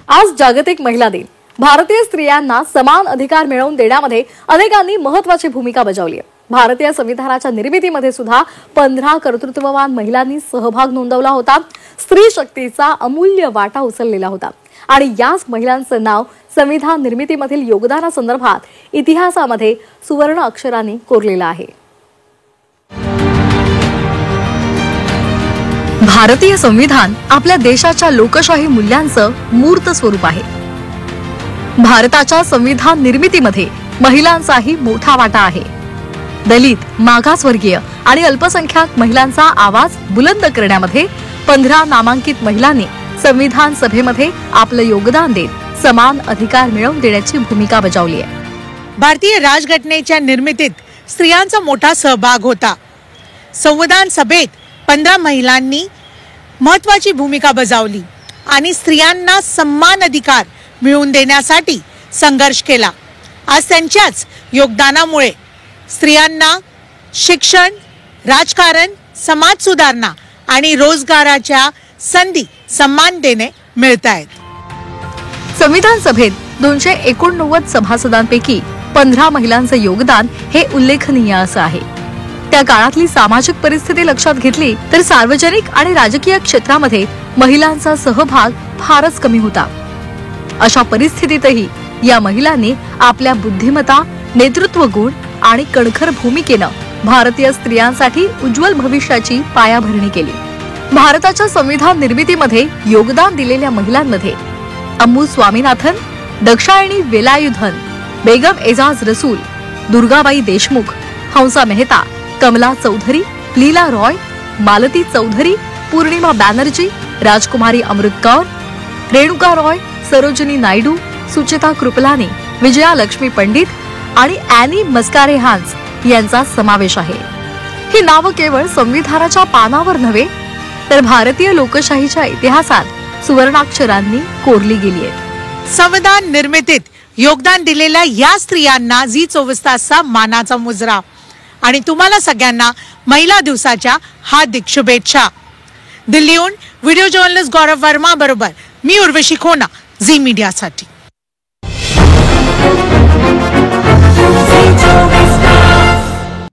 आज जागतिक महिला दिन। भारतीय स्त्रियांना समान अधिकार मिळवून देण्यामध्ये अनेकांनी महत्त्वाची भूमिका बजावली आहे। भारतीय संविधानाच्या निर्मितीमध्ये सुद्धा 15 कर्तृत्ववान महिलांनी सहभाग नोंदवला होता। स्त्री शक्तीचा अमूल्य वाटा उचललेला होता आणि याच महिलांचं नाव संविधान निर्मितीमधील योगदानासंदर्भात इतिहासामध्ये सुवर्ण अक्षरांनी कोरलेलं आहे। भारतीय संविधान आपल्या देशाच्या लोकशाही मूल्यांचं मूर्त स्वरूप आहे। भारताच्या संविधान निर्मितीमध्ये महिलांचाही मोठा वाटा आहे। दलित, मागासवर्गीय आणि अल्पसंख्याक महिलांचा आवाज बुलंद करण्यामध्ये 15 नामांकित महिलांनी संविधान सभेमध्ये आपलं योगदान देत समान अधिकार मिळवून देण्याची भूमिका बजावली आहे। भारतीय राजघटनेच्या निर्मितीत स्त्रियांचा मोठा सहभाग होता। संविधान सभेत 15 महिलांनी महत्त्वाची भूमिका बजावली आणि स्त्रियांना समान अधिकार मिळवून देण्यासाठी संघर्ष केला। आज त्यांच्याच योगदानामुळे स्त्रियांना शिक्षण, राजकारण, समाज सुधारणा आणि रोजगाराच्या संधी सन्मानतेने मिळत आहेत। संविधान सभेत 289 सभासदांपैकी 15 महिलांचं योगदान हे उल्लेखनीय असं आहे। त्या काळातली सामाजिक परिस्थिती लक्षात घेतली तर सार्वजनिक आणि राजकीय क्षेत्रामध्ये महिलांचा सहभाग फारच कमी होता। अशा परिस्थितीतही या महिलांनी आपल्या बुद्धिमत्ता, नेतृत्व गुण आणि कणखर भूमिकेनं भारतीय स्त्रियांसाठी उज्ज्वल भविष्याची पायाभरणी केली। भारताच्या संविधान निर्मितीमध्ये योगदान दिलेल्या महिलांमध्ये अम्मू स्वामीनाथन, दक्षायणी वेलायुधन, बेगम एजाज रसूल, दुर्गाबाई देशमुख, हंसा मेहता, कमला चौधरी, लीला रॉय, मालती चौधरी, पूर्णिमा बॅनर्जी, राजकुमारी अमृत कौर, रेणुका रॉय, सरोजिनी नायडू, सुचिता कृपलानी, विजया लक्ष्मी पंडित आणि ॲनी मस्कारे हान्स यांचा समावेश आहे। ही नावं केवळ संविधानाच्या पानावर नव्हे तर भारतीय लोकशाहीच्या इतिहासात सुवर्णाक्षरांनी कोरली गेली आहेत। संविधान निर्मितीत योगदान दिलेल्या या स्त्रियांना झी 24 तासचा मानाचा मुजरा आणि तुम्हाला सगळ्यांना महिला दिवसाच्या हार्दिक शुभेच्छा। दिल्लीहून व्हिडिओ जर्नलिस्ट गौरव वर्मा बरोबर मी उर्वशी खोना, झी मीडियासाठी।